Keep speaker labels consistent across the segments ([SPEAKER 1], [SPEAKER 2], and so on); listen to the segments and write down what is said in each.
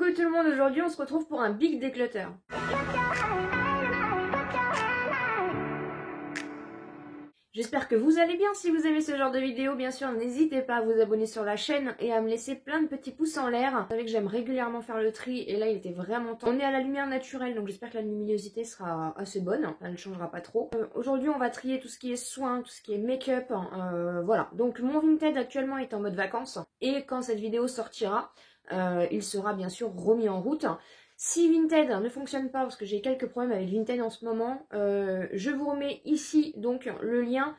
[SPEAKER 1] Coucou tout le monde, aujourd'hui on se retrouve pour un big declutter. J'espère que vous allez bien. Si vous aimez ce genre de vidéo, bien sûr, n'hésitez pas à vous abonner sur la chaîne et à me laisser plein de petits pouces en l'air. Vous savez que j'aime régulièrement faire le tri et là il était vraiment temps. On est à la lumière naturelle, donc j'espère que la luminosité sera assez bonne, elle ne changera pas trop. Aujourd'hui on va trier tout ce qui est soins, tout ce qui est make-up, voilà. Donc mon Vinted actuellement est en mode vacances et quand cette vidéo sortira, il sera bien sûr remis en route. Si Vinted ne fonctionne pas, parce que j'ai quelques problèmes avec Vinted en ce moment, je vous remets ici donc le lien.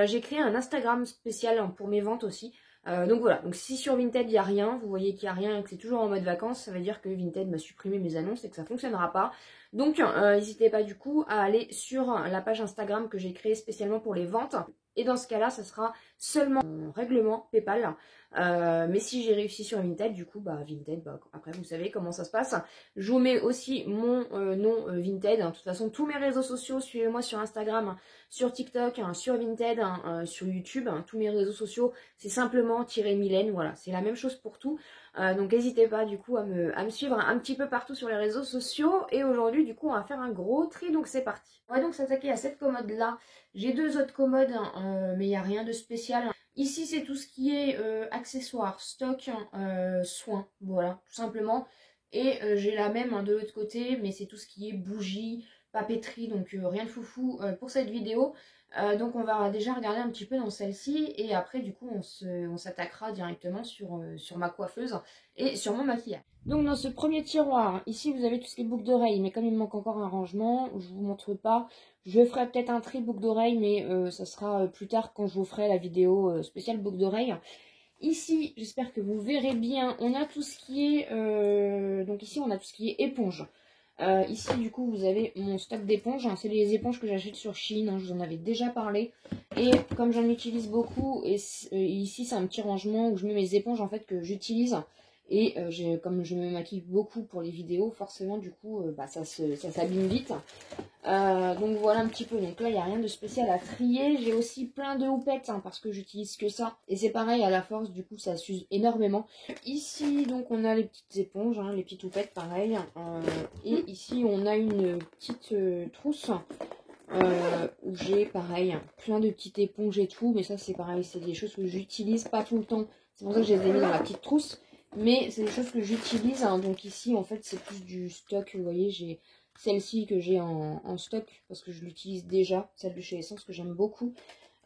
[SPEAKER 1] J'ai créé un Instagram spécial pour mes ventes aussi. Donc voilà, donc si sur Vinted il n'y a rien, vous voyez qu'il n'y a rien et que c'est toujours en mode vacances, ça veut dire que Vinted m'a supprimé mes annonces et que ça ne fonctionnera pas. Donc n'hésitez pas du coup à aller sur la page Instagram que j'ai créée spécialement pour les ventes. Et dans ce cas-là, ça sera seulement en règlement PayPal. Mais si j'ai réussi sur Vinted, du coup, Vinted, après vous savez comment ça se passe. Je vous mets aussi mon nom Vinted. De toute façon, tous mes réseaux sociaux, suivez-moi sur Instagram, sur TikTok, sur Vinted, sur YouTube. Tous mes réseaux sociaux, c'est simplement -Mylène. Voilà, c'est la même chose pour tout. Donc n'hésitez pas du coup à me suivre un petit peu partout sur les réseaux sociaux. Et aujourd'hui, du coup, on va faire un gros tri. Donc c'est parti. On va donc s'attaquer à cette commode-là. J'ai deux autres commodes, mais il n'y a rien de spécial. Ici, c'est tout ce qui est accessoires, stock, soins, voilà, tout simplement. Et j'ai la même de l'autre côté, mais c'est tout ce qui est bougies, papeterie, donc rien de foufou pour cette vidéo. Donc on va déjà regarder un petit peu dans celle-ci, et après du coup on s'attaquera directement sur ma coiffeuse et sur mon maquillage. Donc dans ce premier tiroir, ici vous avez tout ce qui est boucle d'oreille, mais comme il me manque encore un rangement, je vous montre pas. Je ferai peut-être un tri boucle d'oreille, mais ça sera plus tard quand je vous ferai la vidéo spéciale boucle d'oreille. Ici, j'espère que vous verrez bien, on a tout ce qui est... donc ici, on a tout ce qui est éponge. Ici, du coup, vous avez mon stock d'éponges. C'est les éponges que j'achète sur Shein, je vous en avais déjà parlé. Et comme j'en utilise beaucoup, et ici, c'est un petit rangement où je mets mes éponges en fait que j'utilise. Et comme je me maquille beaucoup pour les vidéos, forcément, du coup, ça s'abîme vite. Donc voilà un petit peu. Donc là, il n'y a rien de spécial à trier. J'ai aussi plein de houppettes parce que j'utilise que ça. Et c'est pareil, à la force, du coup, ça s'use énormément. Ici, donc, on a les petites éponges, les petites houpettes, pareil. Et ici, on a une petite trousse où j'ai, pareil, plein de petites éponges et tout. Mais ça, c'est pareil, c'est des choses que j'utilise pas tout le temps. C'est pour ça que je les ai mis dans la petite trousse. Mais c'est des choses que j'utilise. Donc ici, en fait, c'est plus du stock. Vous voyez, j'ai celle-ci que j'ai en stock parce que je l'utilise déjà, celle de chez Essence que j'aime beaucoup.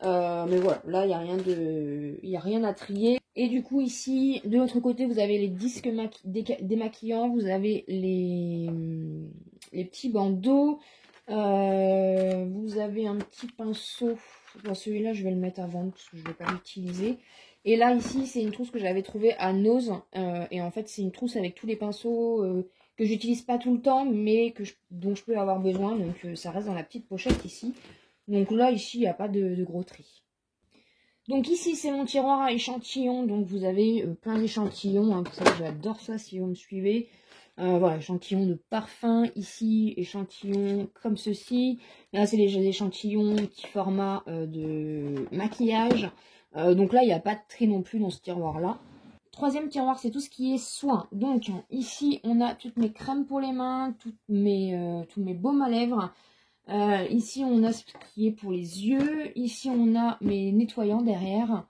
[SPEAKER 1] Mais voilà, là, il n'y a rien à trier. Et du coup, ici, de l'autre côté, vous avez les disques démaquillants, vous avez les petits bandeaux, vous avez un petit pinceau. Bon, celui-là, je vais le mettre à vendre parce que je ne vais pas l'utiliser. Et là, ici, c'est une trousse que j'avais trouvée à Nose. Et en fait, c'est une trousse avec tous les pinceaux que j'utilise pas tout le temps, mais dont je peux avoir besoin. Donc, ça reste dans la petite pochette ici. Donc là, ici, il n'y a pas de gros tri. Donc ici, c'est mon tiroir à échantillons. Donc, vous avez plein d'échantillons. Vous savez, j'adore ça si vous me suivez. Voilà, échantillons de parfum. Ici, échantillons comme ceci. Là, c'est les échantillons petit format de maquillage. Donc là, il n'y a pas de tri non plus dans ce tiroir-là. Troisième tiroir, c'est tout ce qui est soins. Donc ici, on a toutes mes crèmes pour les mains, tous mes baumes à lèvres. Ici, on a ce qui est pour les yeux. Ici, on a mes nettoyants derrière.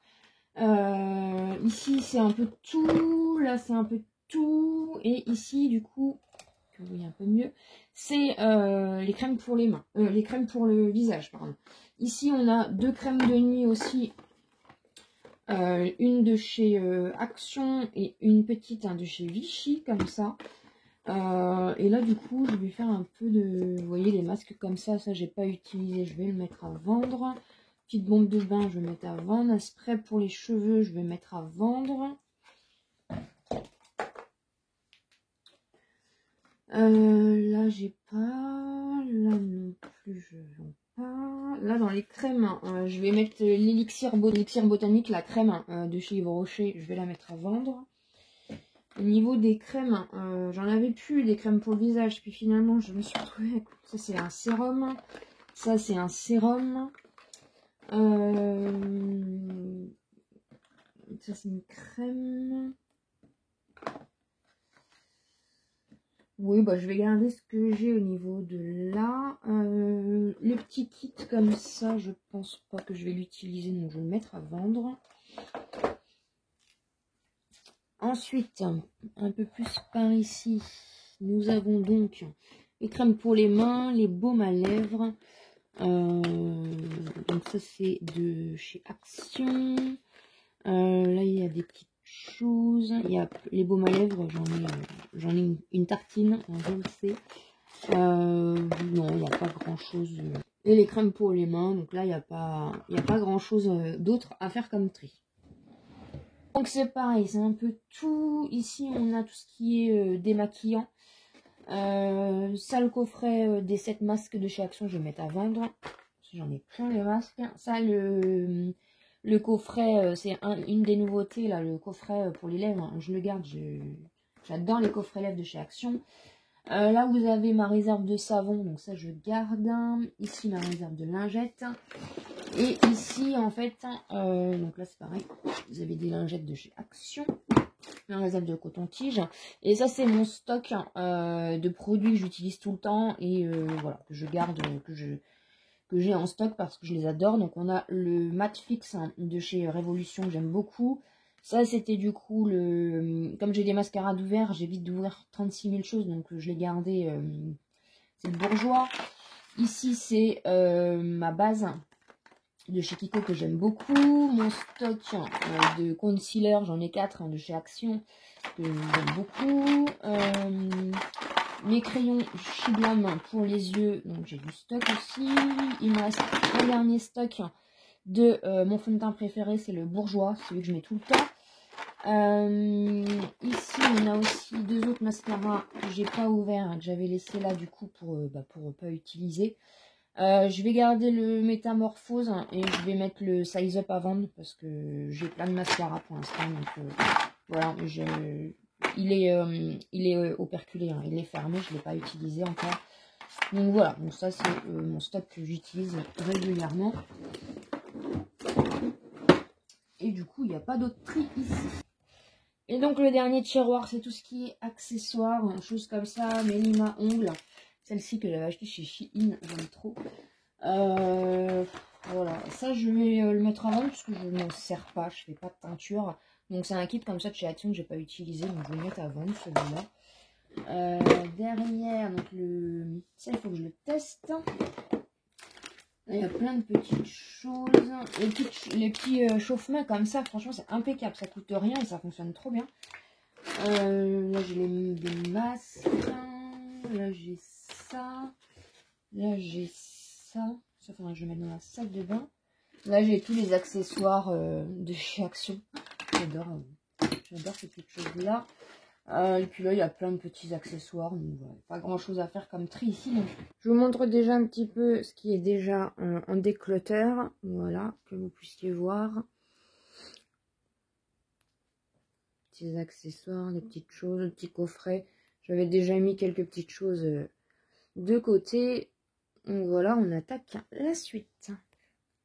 [SPEAKER 1] Ici, c'est un peu tout. Là, c'est un peu tout. Et ici, du coup, que vous voyez un peu mieux, c'est les crèmes pour les mains. Les crèmes pour le visage, pardon. Ici, on a deux crèmes de nuit aussi. Une de chez Action et une petite de chez Vichy, comme ça. Et là, du coup, je vais faire un peu de... Vous voyez, les masques comme ça j'ai pas utilisé, je vais le mettre à vendre. Petite bombe de bain, je vais mettre à vendre. Un spray pour les cheveux, je vais mettre à vendre. Là, j'ai pas. Là non plus, je vends pas. Là, dans les crèmes, je vais mettre l'élixir botanique, la crème de chez Yves Rocher, je vais la mettre à vendre. Au niveau des crèmes, j'en avais plus des crèmes pour le visage, puis finalement, je me suis retrouvée. Ça, c'est un sérum. Ça, c'est un sérum. Ça, c'est une crème. Oui, bah, je vais garder ce que j'ai au niveau de là. Les petits kits comme ça, je pense pas que je vais l'utiliser, donc je vais le mettre à vendre. Ensuite, un peu plus par ici, nous avons donc les crèmes pour les mains, les baumes à lèvres. Donc ça c'est de chez Action. Là il y a des petites choses. Il y a les baumes à lèvres, j'en ai une tartine, je le sais. Non, il n'y a pas grand chose. Et les crèmes pour les mains, donc là il n'y a pas grand chose d'autre à faire comme tri. Donc c'est pareil, c'est un peu tout. Ici on a tout ce qui est démaquillant. Ça, le coffret des 7 masques de chez Action, je vais mettre à vendre. J'en ai plein les masques. Ça, le coffret, c'est une des nouveautés, là, le coffret pour les lèvres. Je le garde, j'adore les coffrets lèvres de chez Action. Là, vous avez ma réserve de savon, donc ça, je garde. Ici, ma réserve de lingettes. Et ici, en fait, donc là, c'est pareil. Vous avez des lingettes de chez Action. Un réserve de coton-tige. Et ça, c'est mon stock de produits que j'utilise tout le temps et voilà, que je garde, que j'ai en stock parce que je les adore. Donc, on a le mat fixe de chez Révolution, que j'aime beaucoup. Ça, c'était du coup comme j'ai des mascarades ouverts, j'évite d'ouvrir 36 000 choses, donc je l'ai gardé. C'est le Bourjois. Ici, c'est ma base de chez Kiko que j'aime beaucoup. Mon stock de concealer, j'en ai 4 de chez Action que j'aime beaucoup. Mes crayons Chiblam pour les yeux, donc j'ai du stock aussi. Il me reste un dernier stock de mon fond de teint préféré, c'est le Bourjois, celui que je mets tout le temps. Ici on a aussi 2 autres mascaras que j'ai pas ouvert, que j'avais laissé là du coup pour pas utiliser. Je vais garder le Métamorphose et je vais mettre le Size Up à vendre parce que j'ai plein de mascaras pour l'instant. Donc voilà, il est operculé, hein, il est fermé, je ne l'ai pas utilisé encore. Donc voilà, donc ça c'est mon stock que j'utilise régulièrement. Et du coup, il n'y a pas d'autre prix ici. Et donc le dernier tiroir, c'est tout ce qui est accessoires, choses comme ça, mes limes à ongles. Celle-ci que j'avais achetée chez Shein, j'aime trop. Voilà, ça je vais le mettre à vendre parce que je ne m'en sers pas, je fais pas de teinture. Donc c'est un kit comme ça de chez Action que j'ai pas utilisé, donc je vais le mettre à vendre celui-là. Derrière, donc ça il faut que je le teste. Là, il y a plein de petites choses. Les petits chauffe-mains comme ça, franchement c'est impeccable, ça coûte rien et ça fonctionne trop bien. Là j'ai des masques. Là j'ai ça. Là j'ai ça. Ça faudrait que je mette dans la salle de bain. Là j'ai tous les accessoires de chez Action. J'adore ces petites choses là. Et puis là il y a plein de petits accessoires. Donc voilà, pas grand chose à faire comme tri ici. Donc. Je vous montre déjà un petit peu ce qui est déjà en déclutter. Voilà, que vous puissiez voir. Petits accessoires, des petites choses, des petits coffrets. J'avais déjà mis quelques petites choses de côté. Donc voilà, on attaque la suite.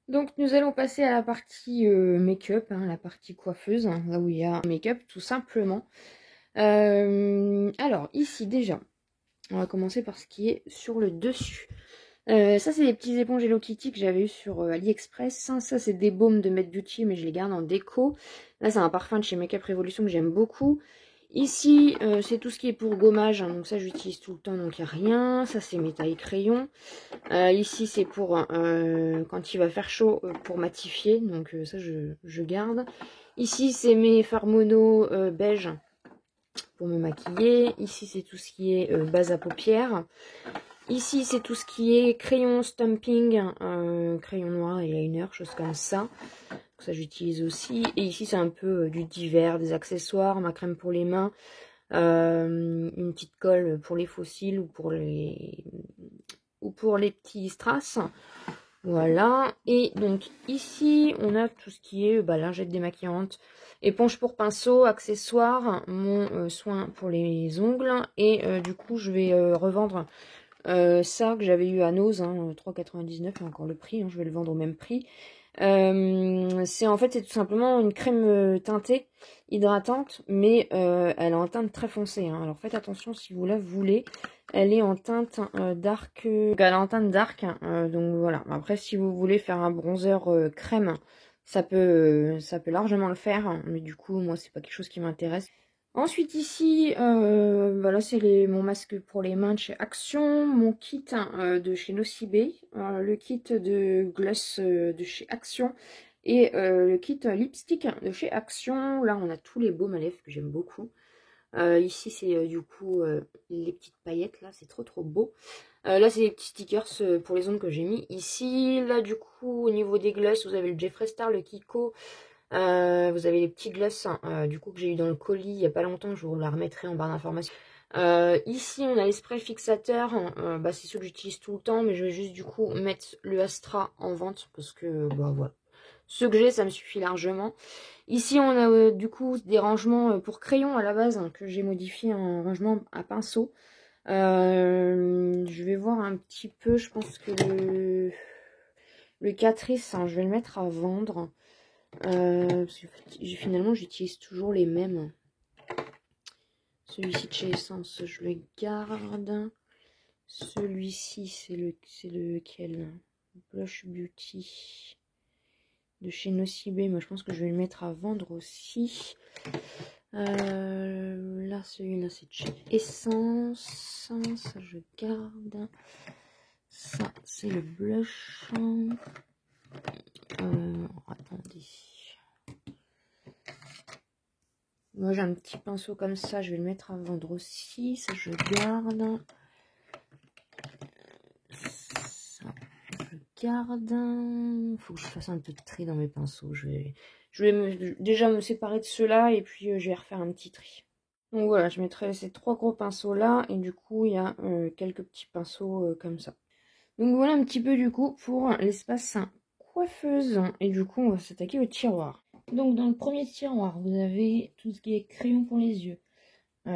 [SPEAKER 1] Donc nous allons passer à la partie make-up, hein, la partie coiffeuse, hein, là où il y a make-up tout simplement. Alors ici déjà, on va commencer par ce qui est sur le dessus. Ça c'est des petits éponges Hello Kitty que j'avais eu sur AliExpress. Ça c'est des baumes de Made Beauty mais je les garde en déco. Là c'est un parfum de chez Make Up Revolution que j'aime beaucoup. Ici c'est tout ce qui est pour gommage, hein, donc ça j'utilise tout le temps donc il n'y a rien. Ça c'est mes tailles crayons. Ici c'est pour quand il va faire chaud pour matifier, donc ça je garde. Ici c'est mes fards mono beige pour me maquiller. Ici c'est tout ce qui est base à paupières. Ici, c'est tout ce qui est crayon stamping, crayon noir et liner, choses comme ça. Donc ça, j'utilise aussi. Et ici, c'est un peu du divers, des accessoires, ma crème pour les mains, une petite colle pour les fossiles ou pour les petits strass. Voilà. Et donc, ici, on a tout ce qui est lingette démaquillante, éponge pour pinceau, accessoires, mon soin pour les ongles. Et du coup, je vais revendre... ça que j'avais eu à Nose, hein, 3,99, encore le prix, hein, je vais le vendre au même prix. C'est en fait, c'est tout simplement une crème teintée, hydratante, mais elle est en teinte très foncée. Hein. Alors faites attention si vous la voulez. Elle est en teinte dark. Elle est en teinte dark. Donc voilà. Après, si vous voulez faire un bronzer crème, ça peut largement le faire. Mais du coup, moi, c'est pas quelque chose qui m'intéresse. Ensuite ici, voilà, c'est mon masque pour les mains de chez Action, mon kit de chez Nocibé, le kit de gloss de chez Action et le kit lipstick de chez Action. Là, on a tous les baumes à lèvres que j'aime beaucoup. Ici, c'est du coup les petites paillettes, là, c'est trop beau. Là, c'est les petits stickers pour les ongles que j'ai mis ici. Là, du coup, au niveau des glosses, vous avez le Jeffree Star, le Kiko. Vous avez les petits glosses du coup que j'ai eu dans le colis il n'y a pas longtemps, je vous la remettrai en barre d'informations. Ici on a les sprays fixateurs, bah, c'est ceux que j'utilise tout le temps, mais je vais juste du coup mettre le Astra en vente parce que bah voilà, ceux que j'ai ça me suffit largement. Ici on a du coup des rangements pour crayons à la base que j'ai modifié en rangement à pinceau. Je vais voir un petit peu, je pense que le Catrice, je vais le mettre à vendre. Parce que finalement j'utilise toujours les mêmes. Celui-ci de chez Essence je le garde. Celui-ci c'est lequel? Blush Beauty de chez Nocibé. Moi je pense que je vais le mettre à vendre aussi. Là celui-là c'est de chez Essence. Ça je garde. Ça c'est le blush. Attendez. Moi j'ai un petit pinceau comme ça, je vais le mettre à vendre aussi, ça je garde. Ça je garde. Faut que je fasse un peu de tri dans mes pinceaux. Je vais déjà me séparer de ceux-là et puis je vais refaire un petit tri. Donc voilà, je mettrai ces 3 gros pinceaux là et du coup il y a quelques petits pinceaux comme ça. Donc voilà un petit peu du coup pour l'espace coiffeuse. Et du coup on va s'attaquer au tiroir. Donc dans le premier tiroir, vous avez tout ce qui est crayon pour les yeux,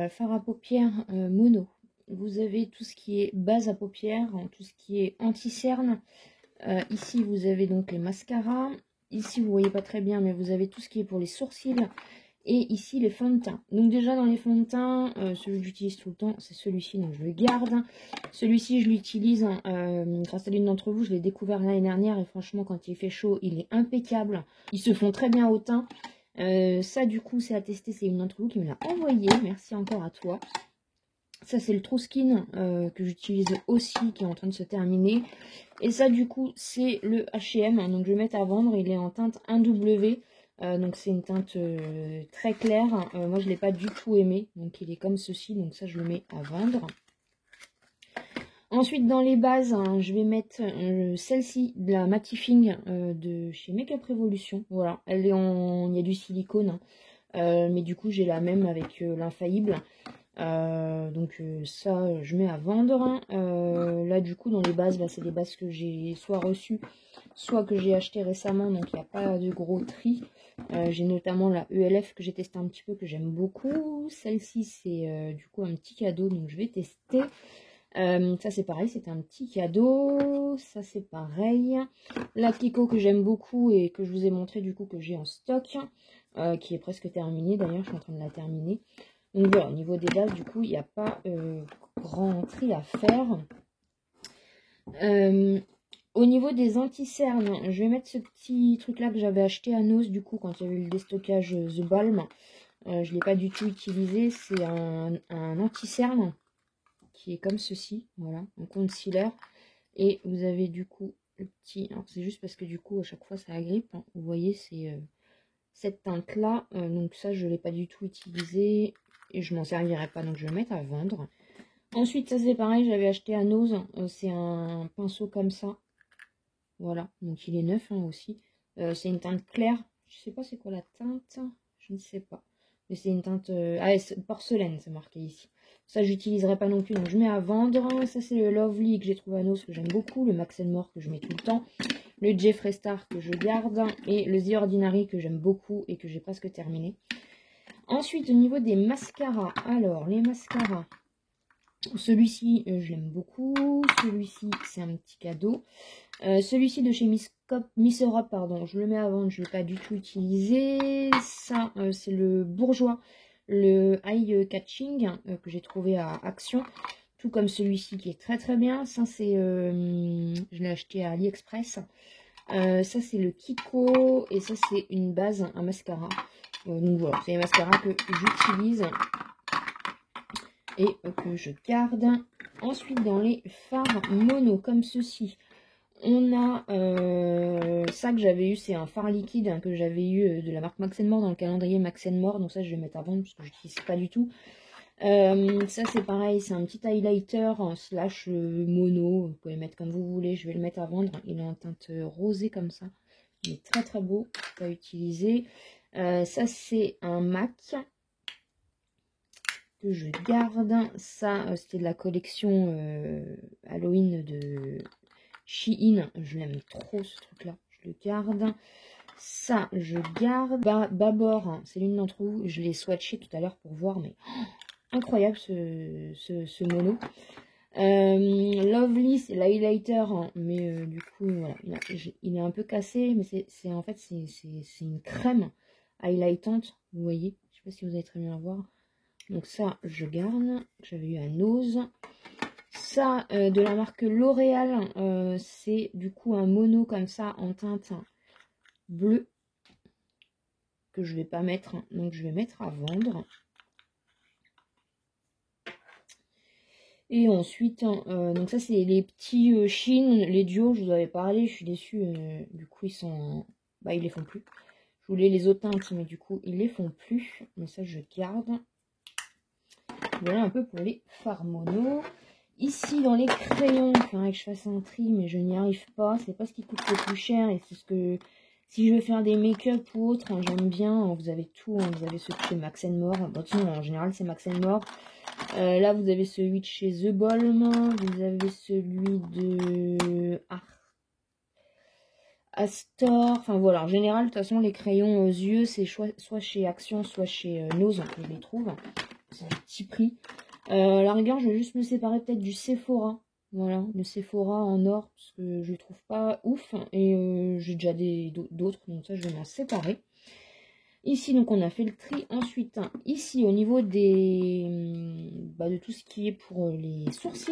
[SPEAKER 1] fard à paupières mono. Vous avez tout ce qui est base à paupières, tout ce qui est anti-cerne. Ici, vous avez donc les mascaras. Ici, vous voyez pas très bien, mais vous avez tout ce qui est pour les sourcils. Et ici, les fonds de teint. Donc déjà, dans les fonds de teint, celui que j'utilise tout le temps, c'est celui-ci, donc je le garde. Celui-ci, je l'utilise grâce à l'une d'entre vous. Je l'ai découvert l'année dernière et franchement, quand il fait chaud, il est impeccable. Ils se font très bien au teint. Ça, du coup, c'est à tester. C'est une d'entre vous qui me l'a envoyé. Merci encore à toi. Ça, c'est le True Skin que j'utilise aussi, qui est en train de se terminer. Et ça, du coup, c'est le H&M. Donc, je vais mettre à vendre. Il est en teinte 1W. Donc c'est une teinte très claire. Moi je ne l'ai pas du tout aimé. Donc il est comme ceci. Donc ça je le mets à vendre. Ensuite dans les bases, je vais mettre celle-ci de la Mattifying de chez Makeup Revolution. Voilà, elle est il y a du silicone. Mais du coup j'ai la même avec l'infaillible. Donc ça je mets à vendre. Là du coup dans les bases, bah, c'est des bases que j'ai soit reçues, soit que j'ai acheté récemment. Donc il n'y a pas de gros tri. J'ai notamment la ELF que j'ai testé un petit peu, que j'aime beaucoup. Celle-ci, c'est du coup un petit cadeau, donc je vais tester. Ça, c'est pareil, c'est un petit cadeau. Ça, c'est pareil. La Kiko que j'aime beaucoup et que je vous ai montré du coup que j'ai en stock, qui est presque terminée. D'ailleurs, je suis en train de la terminer. Donc voilà, au niveau des bases, du coup, il n'y a pas grand tri à faire. Au niveau des anti-cernes, je vais mettre ce petit truc là que j'avais acheté à Nose du coup quand il y avait eu le déstockage The Balm. Je ne l'ai pas du tout utilisé. C'est un anti-cerne qui est comme ceci. Voilà, un concealer. Et vous avez du coup le petit... Alors c'est juste parce que du coup à chaque fois ça agrippe. Hein. Vous voyez c'est cette teinte là. Donc ça je ne l'ai pas du tout utilisé. Et je m'en servirai pas donc je vais le mettre à vendre. Ensuite ça c'est pareil, j'avais acheté à Nose. C'est un pinceau comme ça. Voilà, donc il est neuf hein, aussi. C'est une teinte claire. Je sais pas c'est quoi la teinte. Je ne sais pas. Mais c'est une teinte... porcelaine, c'est marqué ici. Ça, j'utiliserai pas non plus, donc je mets à vendre. Ça, c'est le Lovely que j'ai trouvé à Nose, que j'aime beaucoup. Le Max & More que je mets tout le temps. Le Jeffree Star que je garde. Et le The Ordinary que j'aime beaucoup et que j'ai presque terminé. Ensuite, au niveau des mascaras. Alors, les mascaras... Celui-ci, je l'aime beaucoup. Celui-ci, c'est un petit cadeau. Celui-ci de chez Miss Miss Europe, pardon, je le mets à vendre, je ne l'ai pas du tout utilisé. Ça, c'est le Bourjois, le Eye Catching, que j'ai trouvé à Action. Tout comme celui-ci qui est très très bien. Ça, c'est, je l'ai acheté à AliExpress. Ça, c'est le Kiko. Et ça, c'est une base, un mascara. Donc voilà, c'est les mascaras que j'utilise et que je garde. Ensuite, dans les fards mono comme ceci, on a ça que j'avais eu, c'est un fard liquide hein, que j'avais eu de la marque Max More dans le calendrier Max More. Donc ça, je vais mettre à vendre parce que je n'utilise pas du tout. Ça, c'est pareil, c'est un petit highlighter slash mono. Vous pouvez mettre comme vous voulez. Je vais le mettre à vendre. Il est en teinte rosée comme ça. Il est très très beau. Pas utilisé. Ça, c'est un MAC que je garde. Ça, c'était de la collection Halloween de Shein. Je l'aime trop ce truc là. Je le garde. Ça, je garde. Babor, hein, c'est l'une d'entre vous. Je l'ai swatché tout à l'heure pour voir, mais incroyable ce mono. Lovely, c'est l'highlighter, hein, mais du coup, voilà, il est un peu cassé, mais en fait, c'est une crème highlightante, vous voyez. Je sais pas si vous allez très bien la voir. Donc ça, je garde. J'avais eu à Nose. Ça, de la marque L'Oréal, c'est du coup un mono comme ça en teinte bleue que je vais pas mettre, donc je vais mettre à vendre. Et ensuite, donc ça c'est les petits Shein, les duos, je vous avais parlé, je suis déçue, du coup ils sont, bah ils les font plus. Je voulais les autres teintes, mais du coup ils les font plus, mais ça je garde. Voilà un peu pour les fards mono. Ici dans les crayons, il faudrait que je fasse un tri, mais je n'y arrive pas, c'est pas ce qui coûte le plus cher, et c'est ce que, si je veux faire des make-up ou autre, hein, j'aime bien, vous avez tout, hein, vous avez ceux de chez Max More, bon, sinon en général c'est Max More. Là, vous avez celui de chez The Balm. Vous avez celui de Astor. Enfin voilà, en général, de toute façon, les crayons aux yeux, c'est soit chez Action, soit chez Nose que je les trouve. C'est un petit prix. À la rigueur, je vais juste me séparer peut-être du Sephora. Voilà, le Sephora en or, parce que je ne trouve pas ouf. Et j'ai déjà d'autres, donc ça, je vais m'en séparer. Ici, donc, on a fait le tri. Ensuite, ici, au niveau de tout ce qui est pour les sourcils,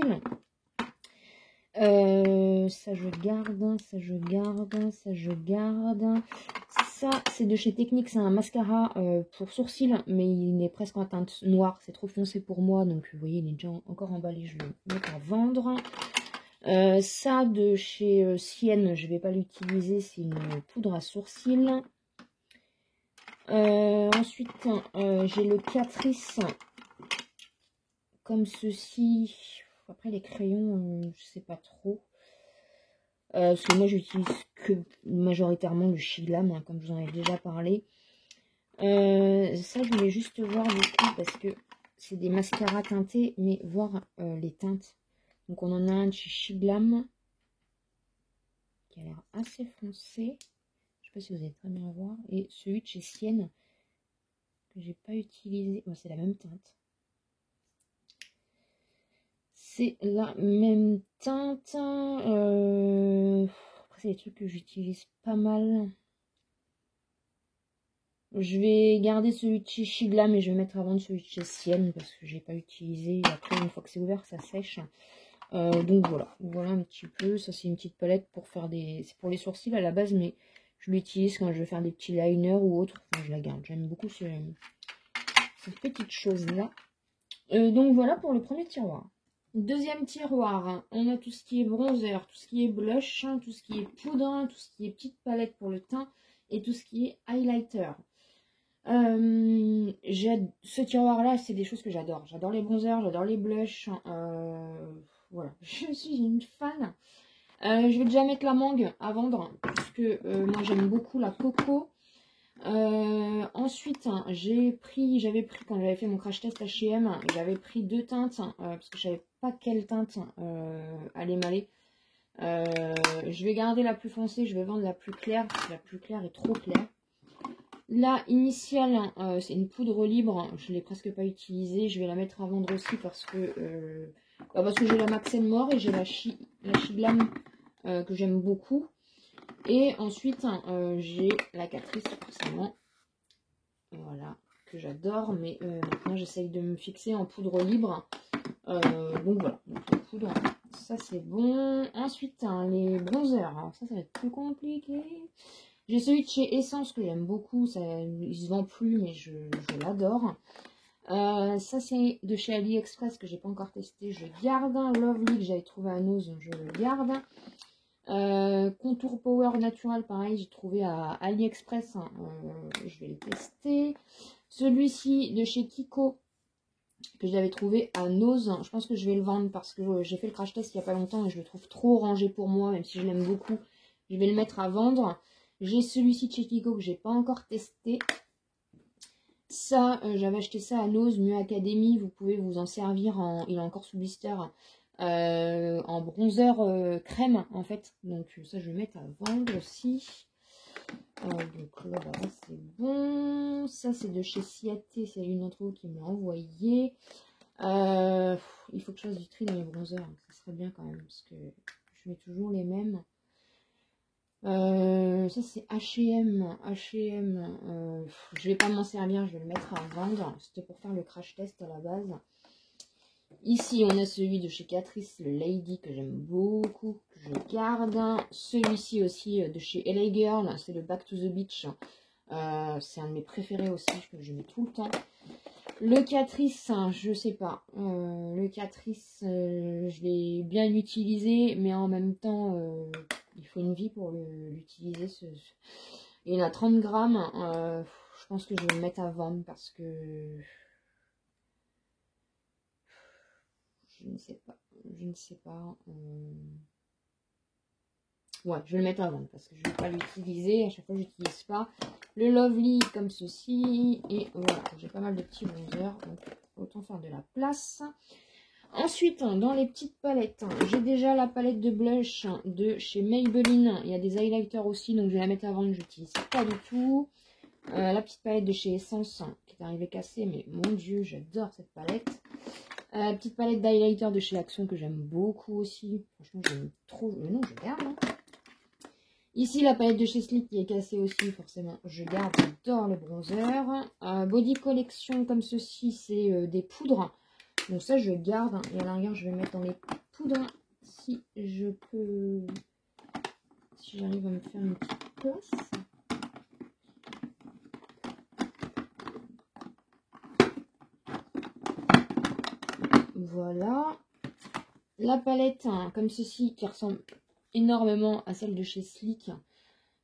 [SPEAKER 1] ça, je garde, ça, je garde, ça, je garde. Ça, c'est de chez Technique, c'est un mascara pour sourcils, mais il est presque en teinte noire. C'est trop foncé pour moi, donc vous voyez, il est déjà encore emballé. Je vais le mettre à vendre. Ça, de chez Sienne, je ne vais pas l'utiliser, c'est une poudre à sourcils. Ensuite, j'ai le Catrice comme ceci. Après, les crayons, je sais pas trop. Parce que moi, j'utilise que majoritairement le Shiglam, hein, comme je vous en ai déjà parlé. Ça, je voulais juste voir du coup, parce que c'est des mascaras teintés, mais voir les teintes. Donc, on en a un de chez Shiglam qui a l'air assez foncé. Je sais pas si vous allez très bien voir. Et celui de chez Sienne que j'ai pas utilisé. Bon, c'est la même teinte. C'est la même teinte. Après, c'est des trucs que j'utilise pas mal. Je vais garder celui de chez Shigla, mais je vais mettre à vendre celui de chez Sienne parce que j'ai pas utilisé. Et après, une fois que c'est ouvert, ça sèche. Donc voilà. Voilà un petit peu. Ça, c'est une petite palette pour faire des. C'est pour les sourcils à la base, mais je l'utilise quand je veux faire des petits liners ou autre. Enfin, je la garde. J'aime beaucoup cette petite chose-là. Donc voilà pour le premier tiroir. Deuxième tiroir, on a tout ce qui est bronzer, tout ce qui est blush, tout ce qui est poudre, tout ce qui est petite palette pour le teint et tout ce qui est highlighter. Ce tiroir-là, c'est des choses que j'adore. J'adore les bronzers, j'adore les blushs. Voilà, je suis une fan. Je vais déjà mettre la mangue à vendre parce que moi j'aime beaucoup la coco. Ensuite, j'avais pris quand j'avais fait mon crash test H&M, j'avais pris deux teintes parce que je savais pas quelle teinte allait m'aller. Je vais garder la plus foncée, je vais vendre la plus claire parce que la plus claire est trop claire. La initiale, c'est une poudre libre, je l'ai presque pas utilisée, je vais la mettre à vendre aussi parce que j'ai la Max More et j'ai la Shiglam que j'aime beaucoup. Et ensuite, j'ai la Catrice, forcément. Voilà, que j'adore. Mais maintenant, j'essaye de me fixer en poudre libre. Donc voilà, donc, la poudre, ça c'est bon. Ensuite, hein, les bronzers. Alors ça va être plus compliqué. J'ai celui de chez Essence que j'aime beaucoup. Ça, il se vend plus, mais je l'adore. Ça c'est de chez AliExpress que j'ai pas encore testé. Je garde. Lovely que j'avais trouvé à Nose, je le garde. Contour Power Natural, pareil, j'ai trouvé à AliExpress. Hein, je vais le tester. Celui-ci de chez Kiko que j'avais trouvé à Nose. Je pense que je vais le vendre parce que j'ai fait le crash test il n'y a pas longtemps et je le trouve trop rangé pour moi, même si je l'aime beaucoup. Je vais le mettre à vendre. J'ai celui-ci de chez Kiko que j'ai pas encore testé. Ça, j'avais acheté ça à Nose, Mieux Academy. Vous pouvez vous en servir en... Il est encore sous blister. En bronzer crème, en fait. Donc ça, je vais mettre à vendre aussi. Donc là, voilà, c'est bon. Ça, c'est de chez Ciaté. C'est une d'entre vous qui me l'a envoyé. Il faut que je fasse du tri dans les bronzers. Ça serait bien quand même, parce que je mets toujours les mêmes. Ça c'est H&M. Je vais pas m'en servir, je vais le mettre à vendre. C'était pour faire le crash test à la base. Ici on a celui de chez Catrice, le Lady, que j'aime beaucoup, que je garde. Celui-ci aussi de chez LA Girl, c'est le Back to the Beach. C'est un de mes préférés aussi, que je mets tout le temps. Le Catrice, je sais pas. Le Catrice, je l'ai bien utilisé, mais en même temps, il faut une vie pour l'utiliser. Il y en a 30 grammes. Je pense que je vais le mettre à vendre parce que je ne sais pas. Ouais, je vais le mettre à vendre parce que je ne vais pas l'utiliser. À chaque fois, je n'utilise pas. Le Lovely comme ceci. Et voilà, j'ai pas mal de petits bronzers. Donc, autant faire de la place. Ensuite, dans les petites palettes, j'ai déjà la palette de blush de chez Maybelline. Il y a des highlighters aussi, donc je vais la mettre à vendre. Je n'utilise pas du tout. La petite palette de chez Essence qui est arrivée cassée. Mais mon Dieu, j'adore cette palette. Petite palette d'highlighter de chez Action que j'aime beaucoup aussi. Franchement, j'aime trop. Mais non, je garde. Hein. Ici, la palette de chez Sleek qui est cassée aussi, forcément, je garde. J'adore le bronzer. Body Collection comme ceci, c'est des poudres. Donc ça, je garde. Et à l'arrière, je vais mettre dans les poudres si je peux... Si j'arrive à me faire une petite place. Voilà. La palette, hein, comme ceci, qui ressemble énormément à celle de chez Sleek.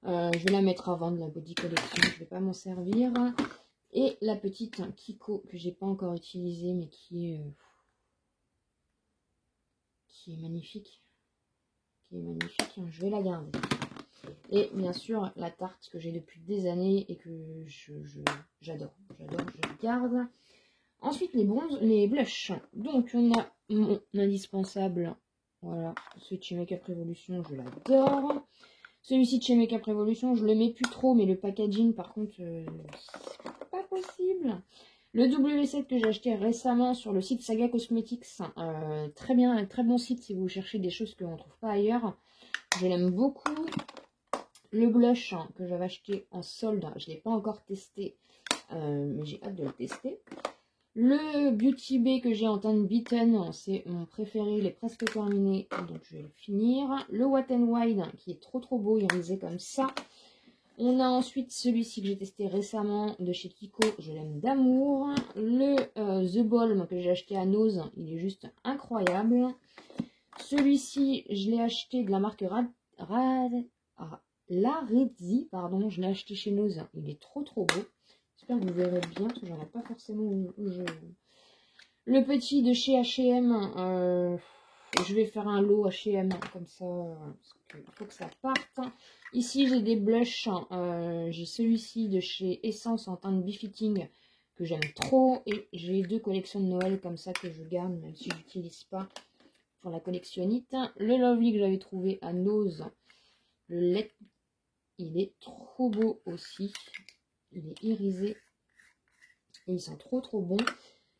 [SPEAKER 1] Je vais la mettre à vendre, la Body Collection, je ne vais pas m'en servir. Et la petite Kiko que j'ai pas encore utilisée, mais qui est magnifique. Je vais la garder. Et bien sûr, la tarte que j'ai depuis des années et que j'adore. Je garde. Ensuite, les blushs. Donc, on a mon indispensable. Voilà, celui de chez Makeup Revolution, je l'adore. Celui-ci de chez Makeup Revolution, je le mets plus trop, mais le packaging, par contre, c'est pas possible. Le W7 que j'ai acheté récemment sur le site Saga Cosmetics, très bien, très bon site si vous cherchez des choses qu'on ne trouve pas ailleurs. Je l'aime beaucoup. Le blush que j'avais acheté en solde, je ne l'ai pas encore testé, mais j'ai hâte de le tester. Le Beauty Bay que j'ai en teinte Beaten, c'est mon préféré, il est presque terminé, donc je vais le finir. Le Wet n Wild qui est trop beau, irisé comme ça. On a ensuite celui-ci que j'ai testé récemment de chez Kiko, je l'aime d'amour. Le The Balm que j'ai acheté à Nose, il est juste incroyable. Celui-ci, je l'ai acheté de la marque Laredzi, pardon, je l'ai acheté chez Nose, il est trop beau. J'espère que vous verrez bien, parce que j'en ai pas forcément où je... Le petit de chez H&M, je vais faire un lot H&M, comme ça, parce qu'il faut que ça parte. Ici, j'ai des blushs, j'ai celui-ci de chez Essence en teinte Befitting, que j'aime trop. Et j'ai deux collections de Noël comme ça que je garde, même si je n'utilise pas pour la collectionnite. Le Lovely que j'avais trouvé à Nose, le Let, il est trop beau aussi. Il est irisé et ils sont trop bons.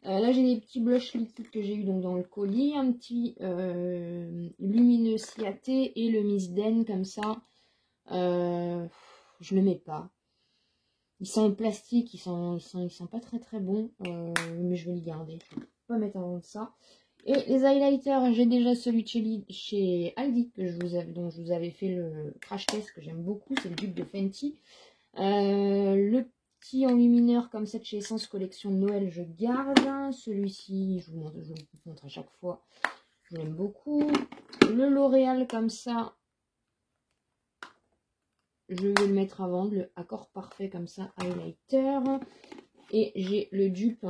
[SPEAKER 1] Là j'ai des petits blushs liquides que j'ai eu donc dans le colis, un petit lumineux Ciaté et le Miss Den comme ça. Je le mets pas. Ils sont en plastique, ils sont pas très très bons, mais je vais les garder. Je vais pas mettre avant de ça. Et les highlighters, j'ai déjà celui de chez Aldi que dont je vous avais fait le crash test que j'aime beaucoup, c'est le dupe de Fenty. Le petit enlumineur comme ça de chez Essence Collection de Noël, je garde. Celui-ci, je vous montre à chaque fois, je l'aime beaucoup. Le L'Oréal comme ça, je vais le mettre à vendre, le Accord Parfait comme ça, highlighter. Et j'ai le dupe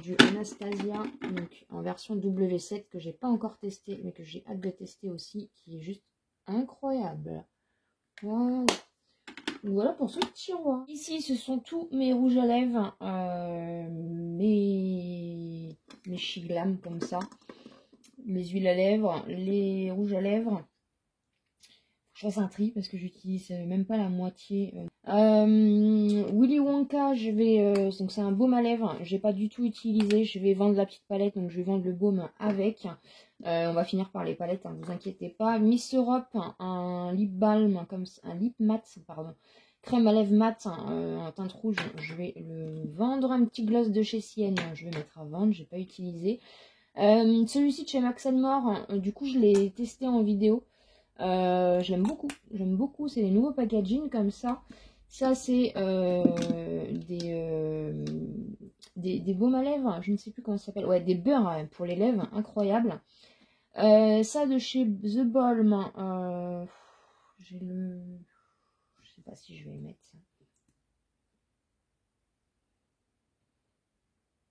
[SPEAKER 1] du Anastasia, donc en version W7 que j'ai pas encore testé, mais que j'ai hâte de tester aussi, qui est juste incroyable. Voilà. Voilà pour ce tiroir. Ici, ce sont tous mes rouges à lèvres, mes Shiglam comme ça, mes huiles à lèvres, les rouges à lèvres. Je fasse un tri parce que j'utilise même pas la moitié. Willy Wonka, donc c'est un baume à lèvres, j'ai pas du tout utilisé. Je vais vendre la petite palette, donc je vais vendre le baume avec. On va finir par les palettes, hein, vous inquiétez pas. Miss Europe, un lip balm, comme un lip mat, pardon, crème à lèvres mat en teinte rouge, je vais le vendre. Un petit gloss de chez Sienne, je vais mettre à vendre, j'ai pas utilisé. Celui-ci de chez Max More, du coup je l'ai testé en vidéo. Je l'aime beaucoup, c'est les nouveaux packaging comme ça. Ça c'est des baumes à lèvres, je ne sais plus comment ça s'appelle, ouais, des beurres pour les lèvres, incroyable. Ça de chez The Balm, j'ai le, je sais pas si je vais le mettre ça.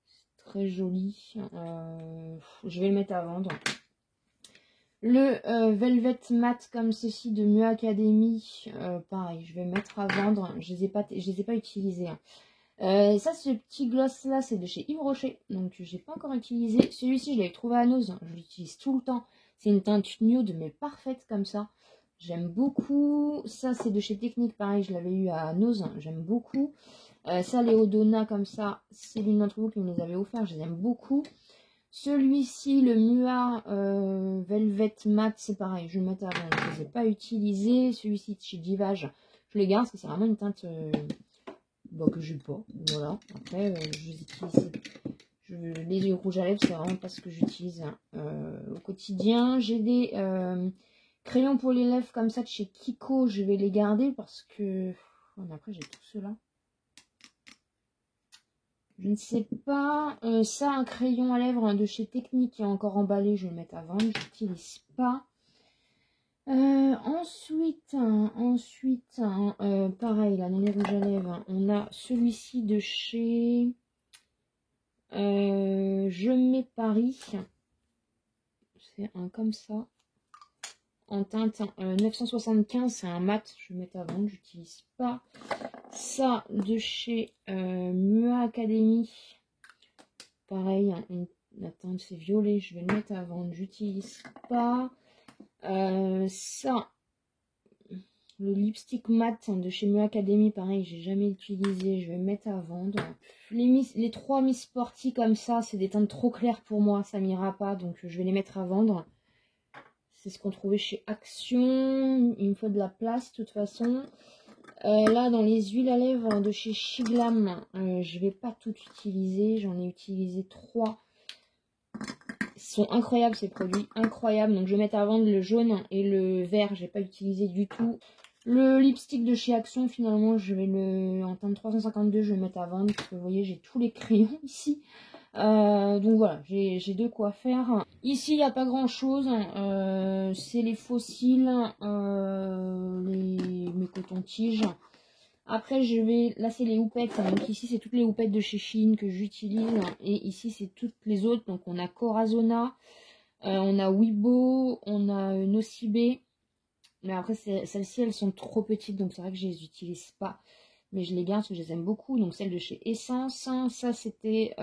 [SPEAKER 1] C'est très joli, je vais le mettre à vendre. Le Velvet Matte comme ceci de Mieux Academy, pareil, je vais mettre à vendre. Je les ai pas utilisés. Hein. Ça, ce petit gloss là, c'est de chez Yves Rocher, donc j'ai pas encore utilisé. Celui-ci, je l'avais trouvé à Nose, je l'utilise tout le temps. C'est une teinte nude mais parfaite comme ça. J'aime beaucoup. Ça, c'est de chez Technique, pareil, je l'avais eu à Nose, j'aime beaucoup. Ça, les Odona comme ça, c'est l'une d'entre vous qui me les avait offert, je les aime beaucoup. Celui-ci, le Mua Velvet Matte, c'est pareil, je vais le mettre à vendre, je ne les ai pas utilisés. Celui-ci de chez Givage, je les garde parce que c'est vraiment une teinte que j'ai pas. Voilà, après, je les utilise. Les yeux rouges à lèvres, c'est vraiment pas ce que j'utilise au quotidien. J'ai des crayons pour les lèvres comme ça de chez Kiko, je vais les garder parce que. Après, j'ai tout cela. Je ne sais pas. Ça, un crayon à lèvres de chez Technique qui est encore emballé, je vais le mettre à vendre. Je n'utilise pas. Ensuite, pareil, là, dans les rouges à lèvres, on a celui-ci de chez Je mets Paris. C'est un comme ça. En teinte 975, c'est un mat, je vais mettre à vendre, j'utilise pas. Ça de chez Mua Academy, pareil, la teinte c'est violet, je vais le mettre à vendre, j'utilise pas. Ça, le lipstick mat de chez Mua Academy, pareil, j'ai jamais utilisé, je vais le mettre à vendre. Les trois Miss Sporty comme ça, c'est des teintes trop claires pour moi, ça m'ira pas, donc je vais les mettre à vendre. C'est ce qu'on trouvait chez Action. Il me faut de la place de toute façon. Là, dans les huiles à lèvres de chez Shiglam, je vais pas tout utiliser. J'en ai utilisé 3. Ils sont incroyables ces produits. Incroyables. Donc je vais mettre à vendre le jaune et le vert. J'ai pas utilisé du tout. Le lipstick de chez Action, finalement, je vais en teinte 352, je vais le mettre à vendre. Parce que vous voyez, j'ai tous les crayons ici. Donc voilà, j'ai de quoi faire. Ici, il n'y a pas grand chose. C'est les fossiles, mes cotons-tiges. Après, là, c'est les houpettes. Donc ici, c'est toutes les houpettes de chez Shein que j'utilise. Et ici, c'est toutes les autres. Donc on a Corazona, on a Wibo, on a Nocibé. Mais après, celles-ci, elles sont trop petites. Donc c'est vrai que je les utilise pas. Mais je les garde parce que je les aime beaucoup. Donc celle de chez Essence, ça c'était...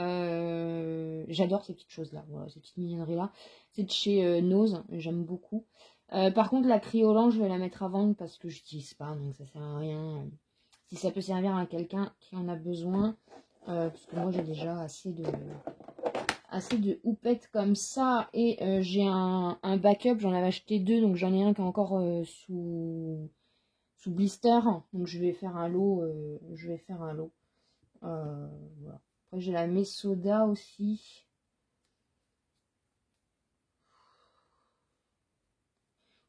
[SPEAKER 1] J'adore ces petites choses-là, voilà, ces petites mignonneries-là. C'est de chez Nose, j'aime beaucoup. Par contre, la Criolan, je vais la mettre à vendre parce que je n'utilise pas, donc ça sert à rien. Si ça peut servir à quelqu'un qui en a besoin, parce que moi j'ai déjà assez de houpettes comme ça. Et j'ai un backup, j'en avais acheté 2, donc j'en ai un qui est encore sous sous blister. Donc je vais faire un lot. Voilà. Après j'ai la Mesoda aussi.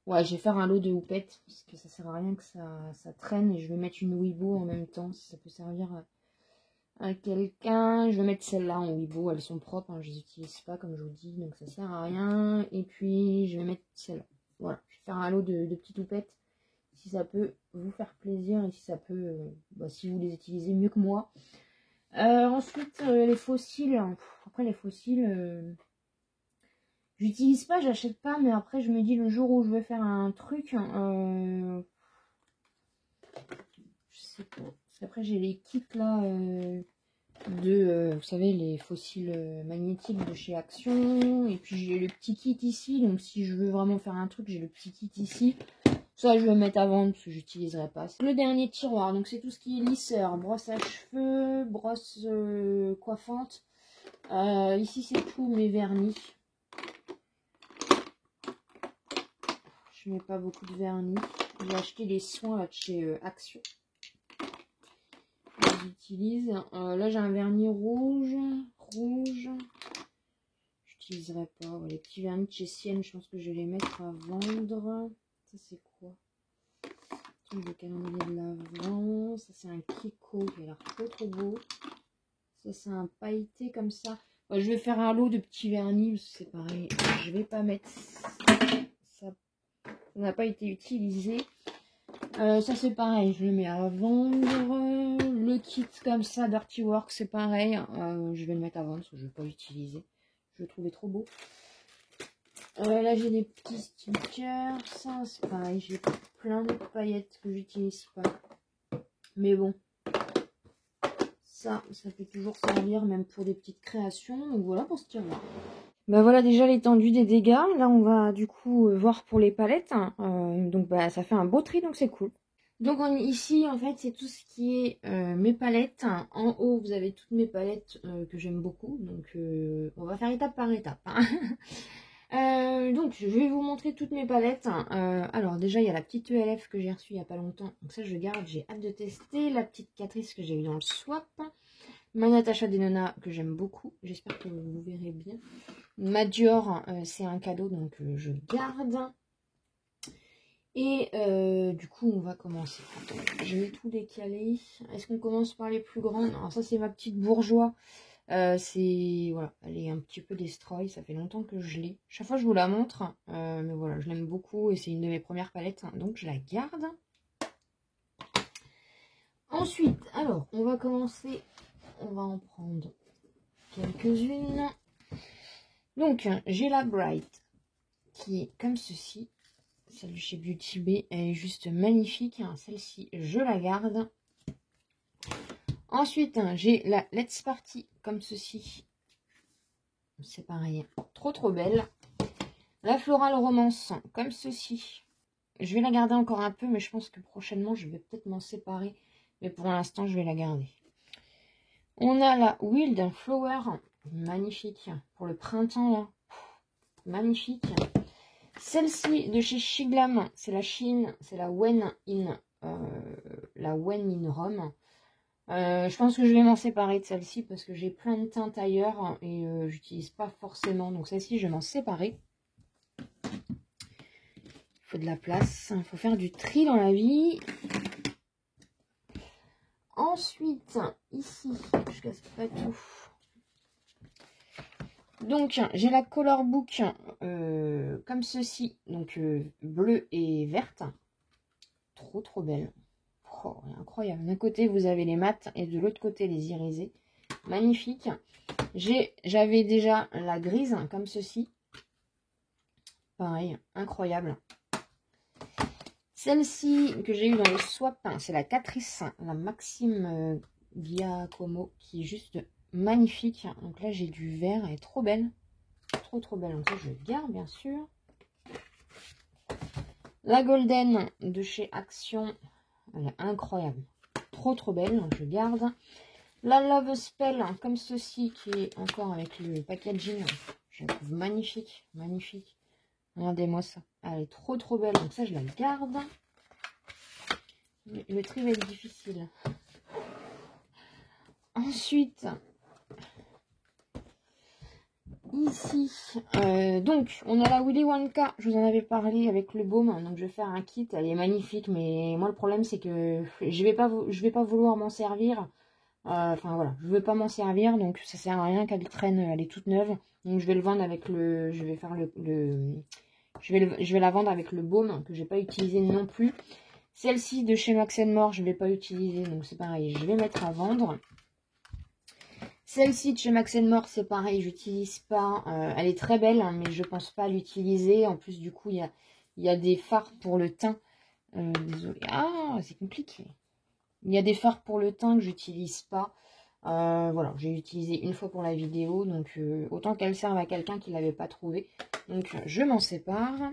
[SPEAKER 1] Ouais, je vais faire un lot de houppettes, parce que ça sert à rien que ça traîne. Et je vais mettre une Wibo en même temps, si ça peut servir à quelqu'un. Je vais mettre celle-là en Wibo, elles sont propres, hein, je les utilise pas comme je vous dis, donc ça sert à rien. Et puis je vais mettre celle-là. Voilà, je vais faire un lot de petites houpettes, si ça peut vous faire plaisir, et si ça peut, si vous les utilisez mieux que moi. Ensuite, les fossiles. Après les fossiles... j'utilise pas, j'achète pas, mais après je me dis le jour où je vais faire un truc, je sais pas. Parce qu'après j'ai les kits là vous savez, les fossiles magnétiques de chez Action. Et puis j'ai le petit kit ici, donc si je veux vraiment faire un truc, j'ai le petit kit ici. Ça je vais mettre à vendre parce que j'utiliserai pas. Le dernier tiroir, donc c'est tout ce qui est lisseur, brosse à cheveux, brosse coiffante. Ici c'est tous mes vernis. Je mets pas beaucoup de vernis. J'ai acheté les soins là, de chez Action. J'utilise. Là j'ai un vernis rouge. J'utiliserai pas. Les petits vernis de chez Sienne, je pense que je vais les mettre à vendre. Ça c'est quoi? Le calendrier de l'Avent. Ça c'est un Kiko qui a l'air trop beau. Ça c'est un pailleté comme ça. Ouais, je vais faire un lot de petits vernis. C'est pareil. Je vais pas mettre ça. Ça n'a pas été utilisé. Ça c'est pareil, je le mets à vendre. Le kit comme ça, Dirty Work, c'est pareil. Je vais le mettre à vendre parce que je ne vais pas l'utiliser. Je le trouvais trop beau. Là j'ai des petits stickers. Ça c'est pareil, j'ai plein de paillettes que j'utilise pas. Mais bon, ça peut toujours servir même pour des petites créations. Donc voilà pour ce tiroir. Bah voilà déjà l'étendue des dégâts. Là on va du coup voir pour les palettes. Donc bah ça fait un beau tri, donc c'est cool. Donc ici en fait c'est tout ce qui est mes palettes. En haut vous avez toutes mes palettes que j'aime beaucoup. Donc on va faire étape par étape. Donc je vais vous montrer toutes mes palettes. Alors déjà il y a la petite ELF que j'ai reçue il n'y a pas longtemps. Donc ça je garde, j'ai hâte de tester. La petite Catrice que j'ai eu dans le swap. Ma Natasha Denona que j'aime beaucoup. J'espère que vous verrez bien. Ma Dior, c'est un cadeau, donc je garde. Et du coup, on va commencer. Attends, je vais tout décaler. Est-ce qu'on commence par les plus grandes? Alors ça, c'est ma petite bourgeois. Voilà, elle est un petit peu destroy. Ça fait longtemps que je l'ai. Chaque fois, je vous la montre. Mais voilà, je l'aime beaucoup et c'est une de mes premières palettes. Donc, je la garde. Ensuite, alors, on va commencer. On va en prendre quelques-unes. Donc, j'ai la Bright qui est comme ceci. Celle de chez Beauty Bay, elle est juste magnifique. Celle-ci, je la garde. Ensuite, j'ai la Let's Party comme ceci. C'est pareil, trop belle. La Floral Romance comme ceci. Je vais la garder encore un peu, mais je pense que prochainement, je vais peut-être m'en séparer. Mais pour l'instant, je vais la garder. On a la Wild Flower, magnifique. Pour le printemps, là. Magnifique. Celle-ci de chez Shiglam, c'est la Chine, c'est la Wen in Rome. Je pense que je vais m'en séparer de celle-ci parce que j'ai plein de teintes ailleurs et j'utilise pas forcément. Donc celle-ci, je vais m'en séparer. Il faut de la place, il faut faire du tri dans la vie. Ensuite, ici, je casse pas tout. Donc, j'ai la Color Book comme ceci, donc bleue et verte. Trop belle. Oh, incroyable. D'un côté, vous avez les mats et de l'autre côté, les irisés. Magnifique. J'avais déjà la grise comme ceci. Pareil, incroyable. Celle-ci que j'ai eue dans le swap, c'est la Catrice, la Maxime Giacomo, qui est juste magnifique. Donc là, j'ai du vert, elle est trop belle. Trop belle. Donc ça, je garde, bien sûr. La Golden de chez Action, elle est incroyable. Trop belle, donc je garde. La Love Spell, comme ceci, qui est encore avec le packaging. Je la trouve magnifique. Regardez-moi ça. Elle est trop belle, donc ça, je la garde. Le tri va être difficile. Ensuite, ici, donc, on a la Willy Wonka. Je vous en avais parlé avec le baume. Donc, je vais faire un kit. Elle est magnifique. Mais moi, le problème, c'est que je vais pas vouloir m'en servir. Enfin, voilà. Je veux pas m'en servir. Donc, ça sert à rien qu'elle traîne. Elle est toute neuve. Donc, je vais le vendre avec le... Je vais faire je vais la vendre avec le baume que j'ai pas utilisé non plus. Celle-ci de chez Max More, je ne l'ai pas utilisée, donc c'est pareil, je vais mettre à vendre. Celle-ci de chez Max More, c'est pareil, j'utilise pas. Elle est très belle, hein, mais je pense pas l'utiliser. En plus, du coup, il y a des fards pour le teint. Désolée. Ah, c'est compliqué. Il y a des fards pour le teint que j'utilise pas. Voilà, j'ai utilisé une fois pour la vidéo, donc autant qu'elle serve à quelqu'un qui ne l'avait pas trouvé. Donc, je m'en sépare.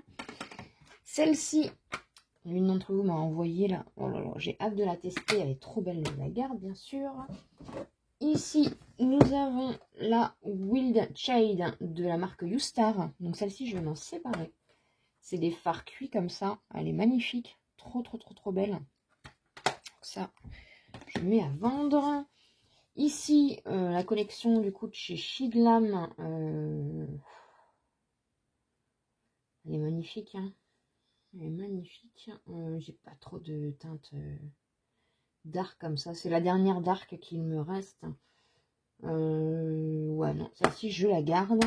[SPEAKER 1] Celle-ci, l'une d'entre vous m'a envoyé là. Oh là là, j'ai hâte de la tester. Elle est trop belle. Je la garde, bien sûr. Ici, nous avons la Wild Shade de la marque YouStar. Donc, celle-ci, je vais m'en séparer. C'est des fards cuits comme ça. Elle est magnifique. Trop, trop, trop, trop belle. Ça, je mets à vendre. Ici, la collection du coup de chez Shiglam. Elle est magnifique, hein. Elle est magnifique. J'ai pas trop de teintes dark comme ça. C'est la dernière dark qu'il me reste. Ouais, non. Celle-ci, je la garde.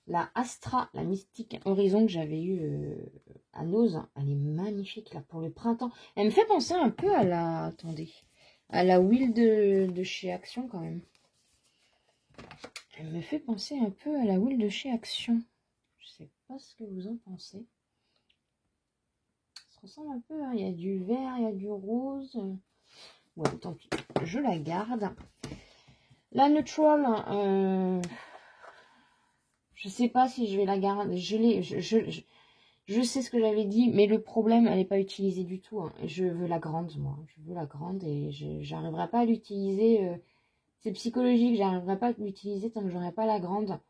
[SPEAKER 1] La Astra, la Mystique Horizon que j'avais eu à Nose. Elle est magnifique là pour le printemps. Elle me fait penser un peu à la... Attendez. À la Will de chez Action quand même. Elle me fait penser un peu à la Will de chez Action. Je sais pas ce que vous en pensez. Ça ressemble un peu, hein. Il y a du vert, il y a du rose. Ouais, tant pis. Je la garde. La Neutral, je sais pas si je vais la garder. Je sais ce que j'avais dit, mais le problème, elle n'est pas utilisée du tout, hein. Je veux la grande, moi. Je veux la grande et j'arriverai pas à l'utiliser. C'est psychologique, j'arriverai pas à l'utiliser tant que j'aurai pas la grande.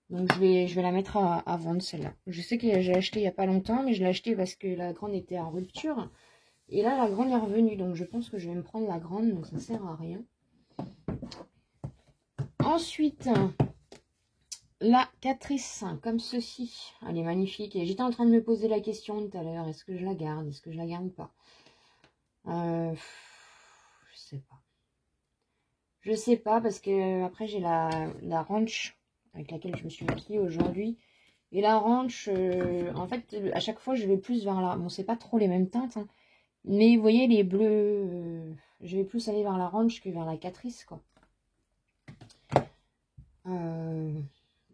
[SPEAKER 1] Donc je vais la mettre à vendre celle-là. Je sais que j'ai acheté il n'y a pas longtemps, mais je l'ai acheté parce que la grande était en rupture. Et là, la grande est revenue, donc je pense que je vais me prendre la grande, donc ça sert à rien. Ensuite, la Catrice, comme ceci. Elle est magnifique. Et j'étais en train de me poser la question tout à l'heure. Est-ce que je la garde? Est-ce que je la garde pas? Je sais pas. Je sais pas parce que après j'ai la Ranch avec laquelle je me suis maquillée aujourd'hui. Et la Ranch, en fait, à chaque fois, je vais plus vers la... Bon, c'est pas trop les mêmes teintes, hein, mais vous voyez, les bleus, je vais plus aller vers la Ranch que vers la Catrice, quoi.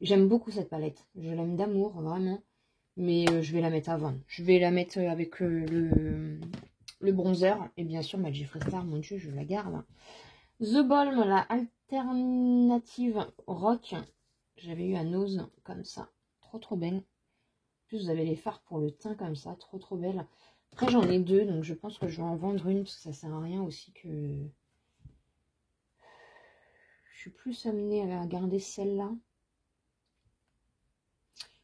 [SPEAKER 1] J'aime beaucoup cette palette. Je l'aime d'amour, vraiment. Mais je vais la mettre à vendre. Je vais la mettre avec le bronzer. Et bien sûr, ma Jeffree Star, mon Dieu, je la garde. The Balm, la alternative rock. J'avais eu à Nose, comme ça. Trop, trop belle. En plus, vous avez les fards pour le teint, comme ça. Trop, trop belle. Après, j'en ai deux, donc je pense que je vais en vendre une. Parce que ça sert à rien aussi que... Je suis plus amenée à garder celle-là.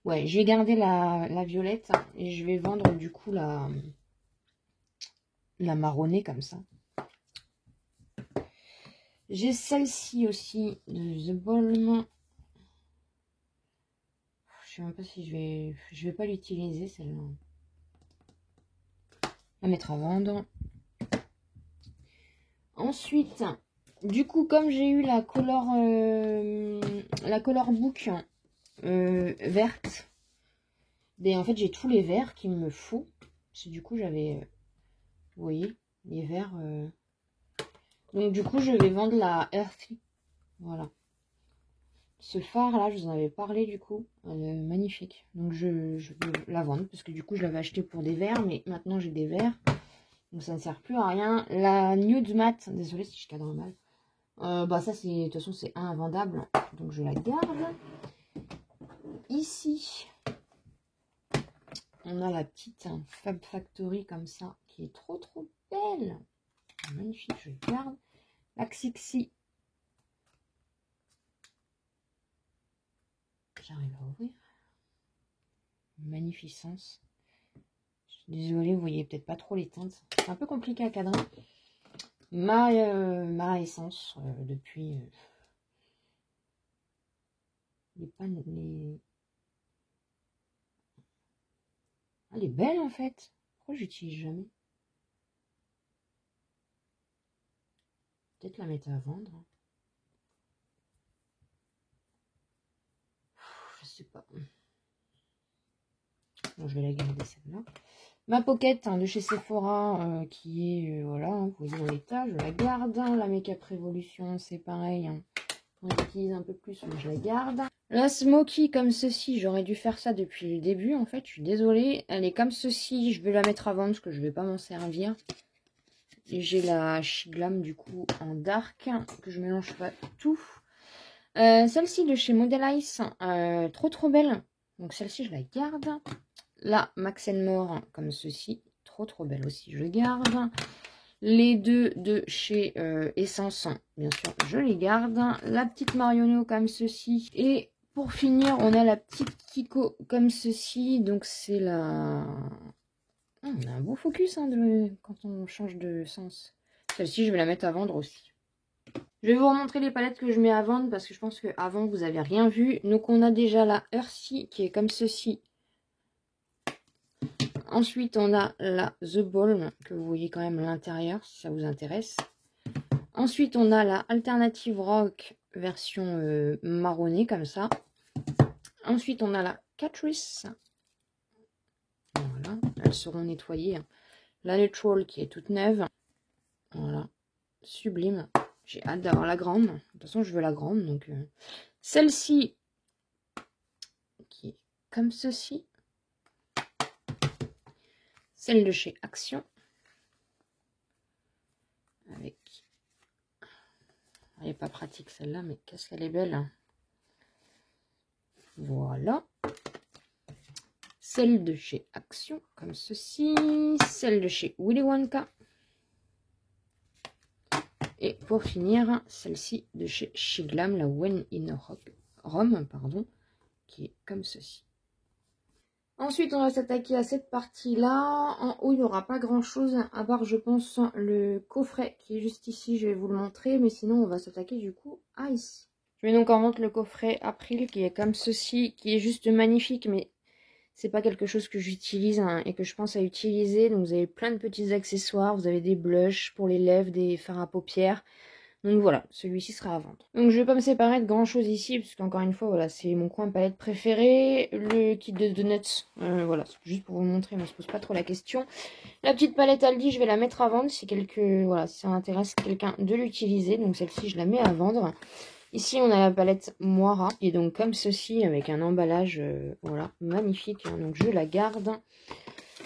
[SPEAKER 1] Ouais, je vais garder la violette et je vais vendre du coup la marronnée comme ça. J'ai celle-ci aussi de The Balm. Je sais même pas si je vais pas l'utiliser celle-là. La mettre à vendre. Ensuite, du coup, comme j'ai eu la color book verte, ben, en fait j'ai tous les verts qu'il me faut. Parce que du coup j'avais, vous voyez, les verts. Donc du coup je vais vendre la Earthy. Voilà. Ce phare là, je vous en avais parlé du coup. Magnifique. Donc je vais la vendre parce que du coup je l'avais acheté pour des verres, mais maintenant j'ai des verres. Donc ça ne sert plus à rien. La Nude Matte, désolée si je cadre mal. Bah ça c'est, de toute façon c'est invendable. Donc je la garde. Ici, on a la petite Fab Factory comme ça, qui est trop trop belle. Magnifique, je garde. La Xixi. J'arrive à ouvrir. Magnificence. Désolée, vous voyez peut-être pas trop les teintes. C'est un peu compliqué à cadrer. Ma essence depuis les pannes, les... Ah, elle est belle en fait. Pourquoi j'utilise jamais? Peut-être la mettre à vendre. Je sais pas. Bon, je vais la garder celle-là. Ma pocket de chez Sephora qui est, voilà, vous voyez dans l'état, je la garde. La Make-up Révolution, c'est pareil. On utilise un peu plus, mais je la garde. La Smoky comme ceci, j'aurais dû faire ça depuis le début en fait, je suis désolée. Elle est comme ceci, je vais la mettre à vendre parce que je vais pas m'en servir. Et j'ai la Shiglam du coup en dark, que je mélange pas tout. Celle-ci de chez Model Ice, trop belle. Donc celle-ci je la garde. La Max More comme ceci, trop belle aussi, je garde. Les deux de chez Essence, bien sûr, je les garde. La petite Marionneau comme ceci. Et pour finir, on a la petite Kiko comme ceci. Donc c'est la... Oh, on a un beau focus hein, quand on change de sens. Celle-ci, je vais la mettre à vendre aussi. Je vais vous remontrer les palettes que je mets à vendre parce que je pense qu'avant, vous n'avez rien vu. Donc on a déjà la Earthy qui est comme ceci. Ensuite, on a la The Ball, que vous voyez quand même à l'intérieur, si ça vous intéresse. Ensuite, on a la Alternative Rock, version marronnée, comme ça. Ensuite, on a la Catrice. Voilà, elles seront nettoyées. La Neutral, qui est toute neuve. Voilà, sublime. J'ai hâte d'avoir la grande. De toute façon, je veux la grande, donc... Celle-ci, qui est comme ceci. Celle de chez Action. Avec... Elle n'est pas pratique celle-là, mais qu'est-ce qu'elle est belle. Hein. Voilà. Celle de chez Action, comme ceci. Celle de chez Willy Wonka. Et pour finir, celle-ci de chez Shiglam, la When in Rome, pardon, qui est comme ceci. Ensuite, on va s'attaquer à cette partie-là. En haut, il n'y aura pas grand-chose, à part, je pense, le coffret qui est juste ici. Je vais vous le montrer, mais sinon, on va s'attaquer du coup à ici. Je vais donc en vendre le coffret April, qui est comme ceci, qui est juste magnifique, mais c'est pas quelque chose que j'utilise hein, et que je pense à utiliser. Donc, vous avez plein de petits accessoires. Vous avez des blushs pour les lèvres, des fards à paupières. Donc voilà, celui-ci sera à vendre. Donc je vais pas me séparer de grand chose ici, parce qu'encore une fois, voilà, c'est mon coin palette préféré. Le kit de donuts, voilà, juste pour vous montrer, mais on se pose pas trop la question. La petite palette Aldi, je vais la mettre à vendre si voilà, si ça intéresse quelqu'un de l'utiliser. Donc celle-ci, je la mets à vendre. Ici, on a la palette Moira, qui est donc comme ceci, avec un emballage, voilà, magnifique. Hein, donc je la garde.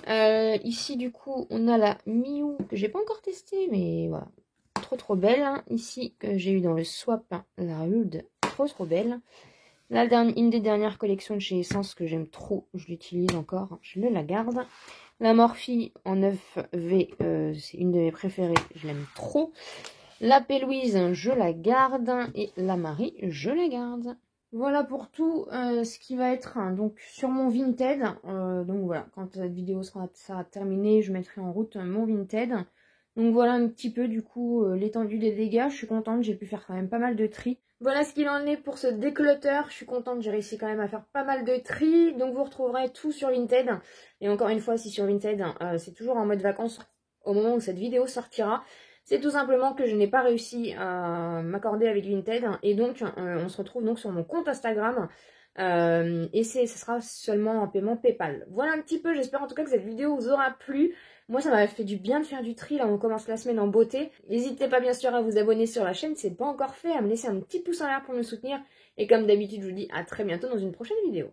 [SPEAKER 1] Ici, du coup, on a la Miu, que j'ai pas encore testée, mais voilà. Trop belle. Hein. Ici, que j'ai eu dans le swap, hein, la Rude, trop belle. Une des dernières collections de chez Essence que j'aime trop, je l'utilise encore, je la garde. La Morphe en 9V, c'est une de mes préférées, je l'aime trop. La Pélouise, je la garde. Et la Marie, je la garde. Voilà pour tout ce qui va être hein, donc sur mon Vinted. Donc voilà, quand cette vidéo sera terminée, je mettrai en route mon Vinted. Donc voilà un petit peu du coup l'étendue des dégâts. Je suis contente, j'ai pu faire quand même pas mal de tri. Voilà ce qu'il en est pour ce déclutter. Je suis contente, j'ai réussi quand même à faire pas mal de tri. Donc vous retrouverez tout sur Vinted. Et encore une fois, si sur Vinted, c'est toujours en mode vacances au moment où cette vidéo sortira. C'est tout simplement que je n'ai pas réussi à m'accorder avec Vinted. Et donc on se retrouve donc sur mon compte Instagram. Et ce sera seulement en paiement PayPal. Voilà un petit peu, j'espère en tout cas que cette vidéo vous aura plu. Moi ça m'a fait du bien de faire du tri, là on commence la semaine en beauté. N'hésitez pas bien sûr à vous abonner sur la chaîne si ce n'est pas encore fait, à me laisser un petit pouce en l'air pour me soutenir. Et comme d'habitude je vous dis à très bientôt dans une prochaine vidéo.